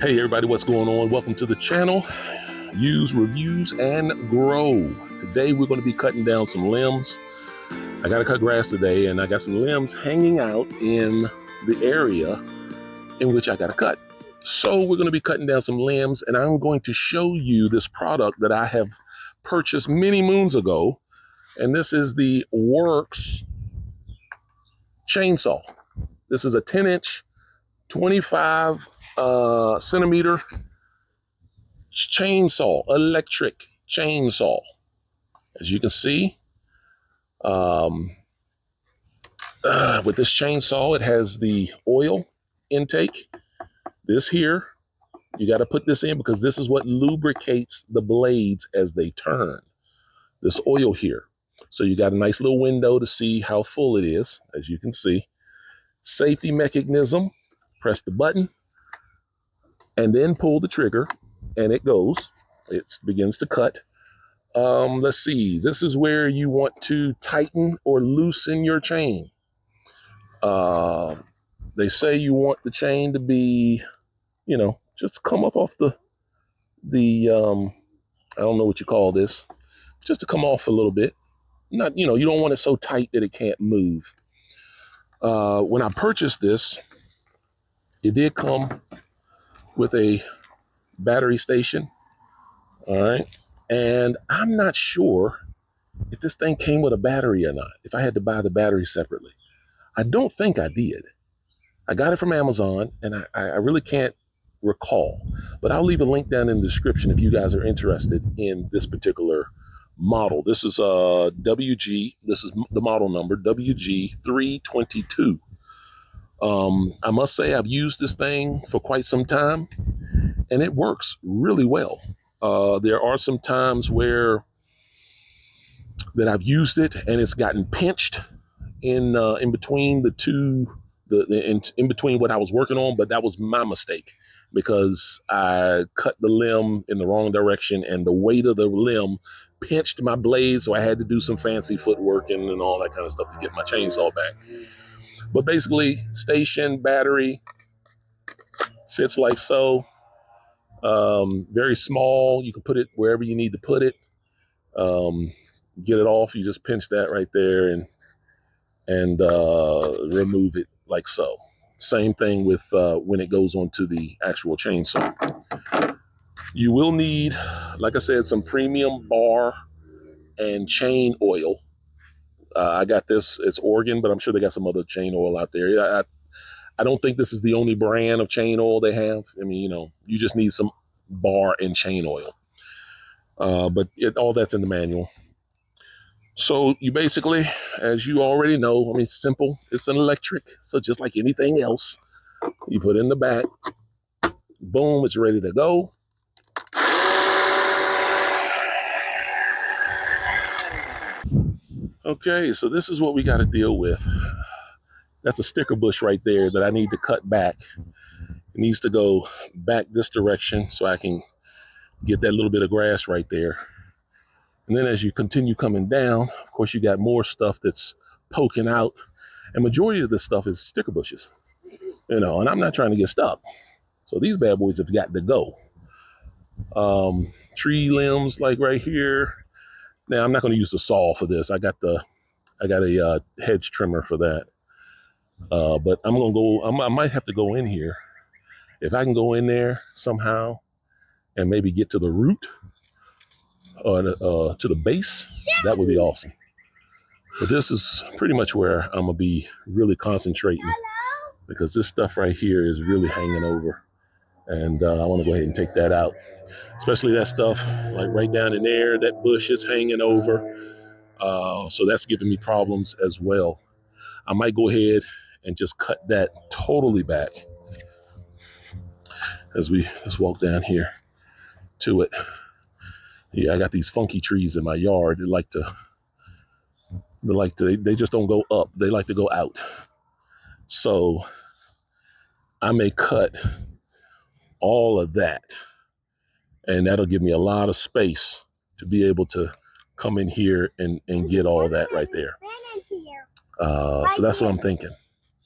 Hey everybody, what's going on? Welcome to the channel. Use, reviews, and grow. Today we're going to be cutting down some limbs. I got to cut grass today, and I got some limbs hanging out in the area in which I got to cut. So we're going to be cutting down some limbs, and I'm going to show you this product that I have purchased many moons ago. And this is the Worx chainsaw. This is a 10-inch, 25 centimeter chainsaw, electric chainsaw. As you can see, with this chainsaw, it has the oil intake. This here, you got to put this in because this is what lubricates the blades as they turn. This oil here. So you got a nice little window to see how full it is, as you can see. Safety mechanism, press the button and then pull the trigger and it goes. It begins to cut. Let's see, this is where you want to tighten or loosen your chain. They say you want the chain to be, just come up off the I don't know what you call this, just to come off a little bit. Not, you don't want it so tight that it can't move. When I purchased this, it did come with a battery station. All right. And I'm not sure if this thing came with a battery or not, if I had to buy the battery separately. I don't think I did. I got it from Amazon, and I really can't recall. But I'll leave a link down in the description if you guys are interested in this particular model. This is WG. This is the model number, WG322. I must say I've used this thing for quite some time, and it works really well. There are some times where that I've used it and it's gotten pinched in between the two, in between what I was working on, but that was my mistake because I cut the limb in the wrong direction and the weight of the limb pinched my blade, so I had to do some fancy footwork and all that kind of stuff to get my chainsaw back. But basically, station, battery, fits like so. Very small. You can put it wherever you need to put it. Get it off. You just pinch that right there and remove it like so. Same thing with when it goes onto the actual chainsaw. You will need, like I said, some premium bar and chain oil. I got this, it's Oregon, but I'm sure they got some other chain oil out there. I don't think this is the only brand of chain oil they have. I mean, you just need some bar and chain oil. But all that's in the manual. So you basically, as you already know, I mean, simple, it's an electric. So just like anything else, you put it in the back, boom, it's ready to go. Okay, so this is what we got to deal with. That's a sticker bush right there that I need to cut back. It needs to go back this direction so I can get that little bit of grass right there. And then as you continue coming down, of course, you got more stuff that's poking out. And majority of this stuff is sticker bushes, and I'm not trying to get stuck. So these bad boys have got to go. Tree limbs like right here. Now I'm not going to use the saw for this. I got a hedge trimmer for that. But I'm going to go, I might have to go in here. If I can go in there somehow and maybe get to the root or to the base, that would be awesome. But this is pretty much where I'm going to be really concentrating because this stuff right here is really hanging over. And I want to go ahead and take that out, especially that stuff like right down in there, that bush is hanging over. So that's giving me problems as well. I might go ahead and just cut that totally back as we just walk down here to it. Yeah, I got these funky trees in my yard. They just don't go up. They like to go out. So I may cut all of that, and that'll give me a lot of space to be able to come in here and get all that right there. So that's what I'm thinking.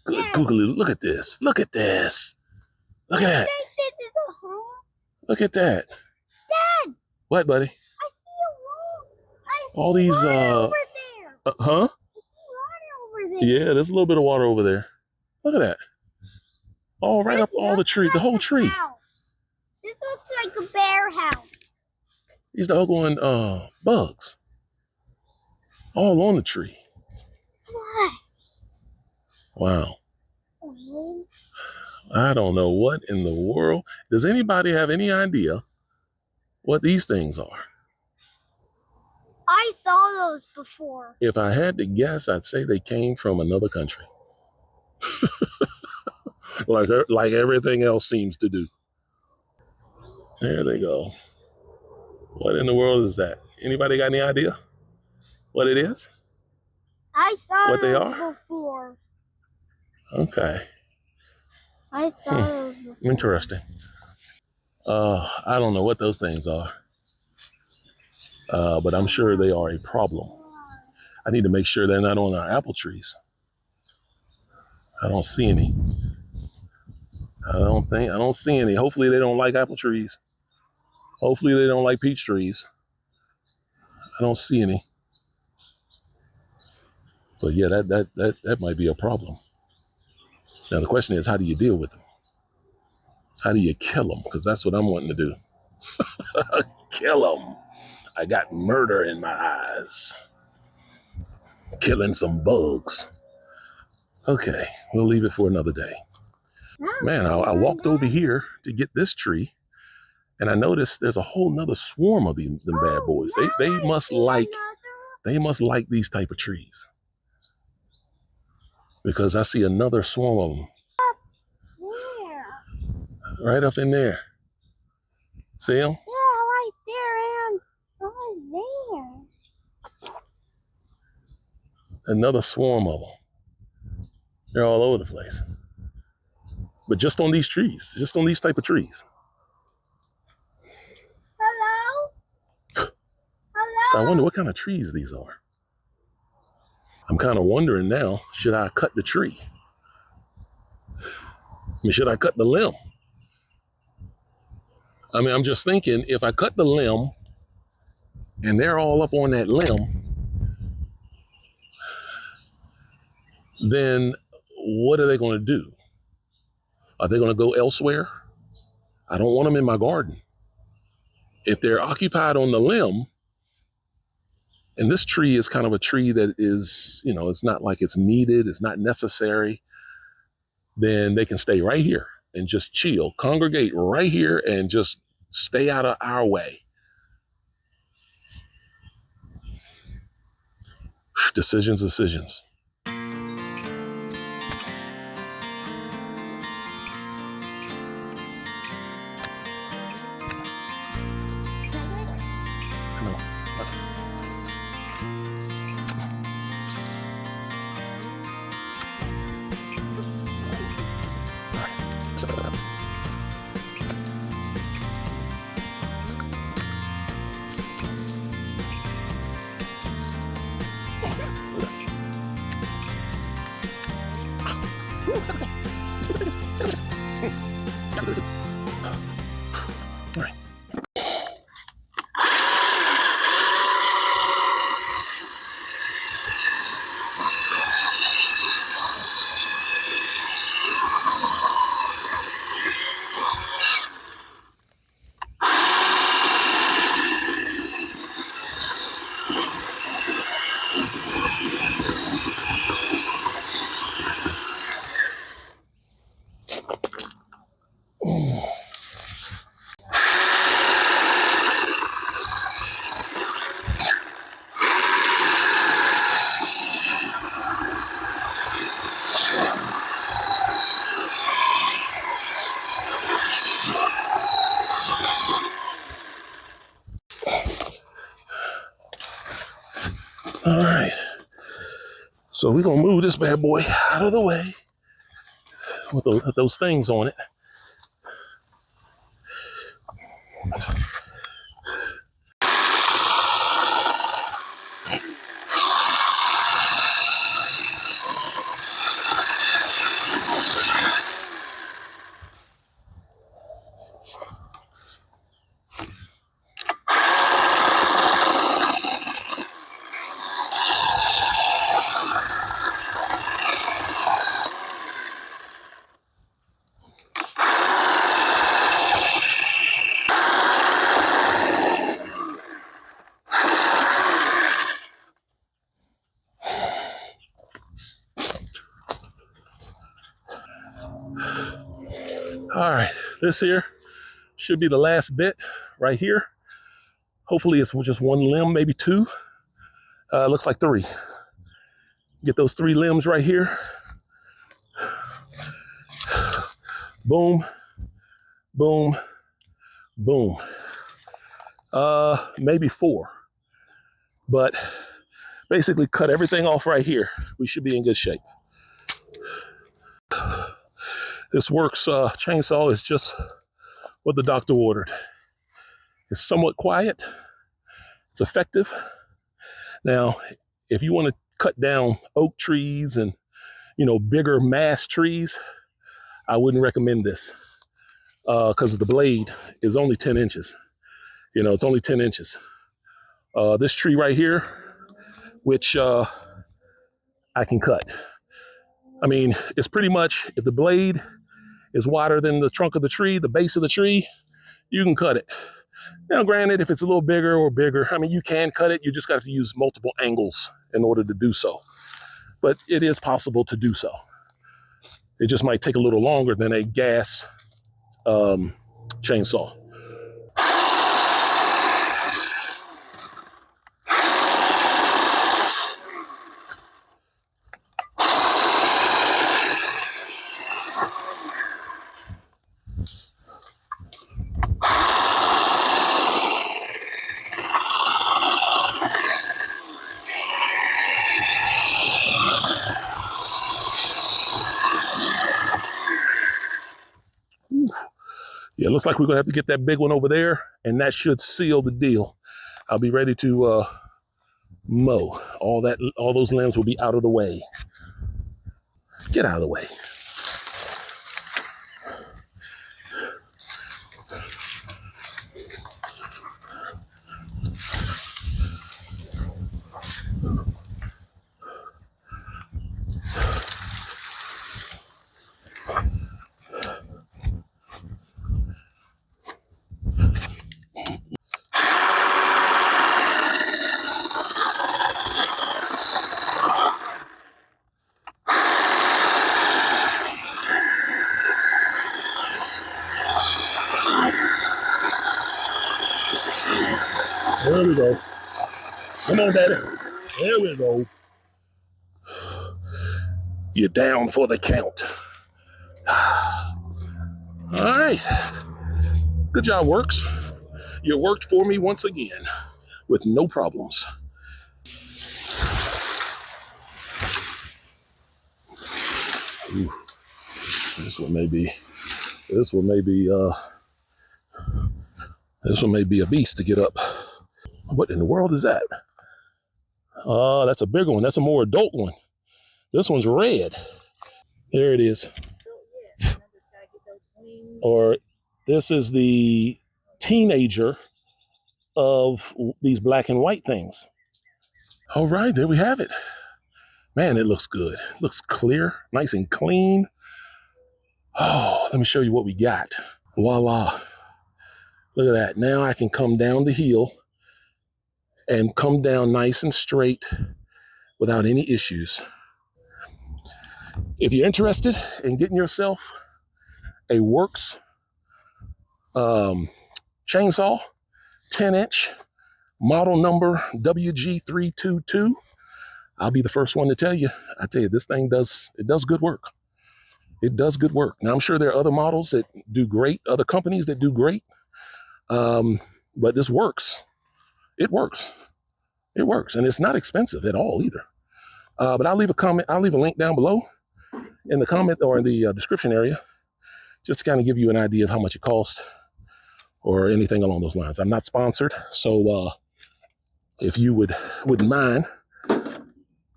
Good googly, look at this. Look at this. Look at that. Look at that. Dad! What, buddy? I see a wall. I see All these, water over there. huh? I see water over there. Yeah, there's a little bit of water over there. Look at that. All right up This all the looks tree, the like whole a tree. house. This looks like a bear house. These doggone bugs all on the tree. What? Wow. Oh. I don't know what in the world. Does anybody have any idea what these things are? I saw those before. If I had to guess, I'd say they came from another country. like everything else seems to do. There they go. What in the world is that? Anybody got any idea what it is? I saw What they those are? before. Okay. I saw those before. Interesting. I don't know what those things are, but I'm sure they are a problem. I need to make sure they're not on our apple trees. I don't see any. I don't see any. Hopefully they don't like apple trees. Hopefully they don't like peach trees. I don't see any. But yeah, that might be a problem. Now the question is, how do you deal with them? How do you kill them? Because that's what I'm wanting to do. Kill them. I got murder in my eyes. Killing some bugs. Okay, we'll leave it for another day. Man, I walked over here to get this tree, and I noticed there's a whole nother swarm of them bad boys. They must like these type of trees, because I see another swarm of them right up in there. See them? Yeah, right there and right there. Another swarm of them. They're all over the place, but just on these trees, just on these type of trees. Hello? Hello? So I wonder what kind of trees these are. I'm kind of wondering now, should I cut the tree? I mean, should I cut the limb? I mean, I'm just thinking, if I cut the limb and they're all up on that limb, then what are they going to do? Are they going to go elsewhere? I don't want them in my garden. If they're occupied on the limb, and this tree is kind of a tree that is, it's not like it's needed, it's not necessary, then they can stay right here and just chill, congregate right here and just stay out of our way. Decisions. All right. All right. So we're going to move this bad boy out of the way with those things on it. this here should be the last bit right here. Hopefully it's just one limb, maybe two. Looks like three. Get those three limbs right here. Boom, boom, boom. Maybe four. But basically cut everything off right here. We should be in good shape. This Worx chainsaw is just what the doctor ordered. It's somewhat quiet. It's effective. Now, if you want to cut down oak trees and, bigger mass trees, I wouldn't recommend this because the blade is only 10 inches. It's only 10 inches. This tree right here, which I can cut. I mean, it's pretty much, if the blade is wider than the trunk of the tree, the base of the tree, you can cut it. Now, granted, if it's a little bigger, I mean, you can cut it. You just got to use multiple angles in order to do so. But it is possible to do so. It just might take a little longer than a gas chainsaw. Yeah, it looks like we're going to have to get that big one over there, and that should seal the deal. I'll be ready to mow. All those limbs will be out of the way. Get out of the way. There we go. Come on, Daddy. There we go. You're down for the count. All right. Good job, Worx. You worked for me once again with no problems. Ooh, this one may be a beast to get up. What in the world is that? That's a bigger one. That's a more adult one. This one's red. There it is. Or this is the teenager of these black and white things. All right, there we have it. Man, it looks good. It looks clear, nice and clean. Oh, let me show you what we got. Voila. Look at that. Now I can come down the hill and come down nice and straight without any issues. If you're interested in getting yourself a Worx chainsaw, 10-inch, model number WG322, I'll be the first one to tell you. I tell you, this thing does good work. It does good work. Now, I'm sure there are other models that do great, other companies that do great, but this works. It works. It works, and it's not expensive at all either. But I'll leave a link down below in the comment or in the description area, just to kind of give you an idea of how much it costs or anything along those lines. I'm not sponsored, so if you wouldn't mind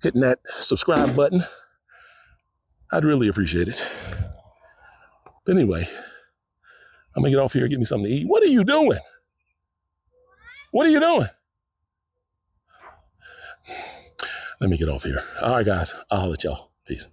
hitting that subscribe button, I'd really appreciate it. But anyway, I'm gonna get off here and get me something to eat. What are you doing? What are you doing? Let me get off here. All right, guys, I'll holler at y'all. Peace.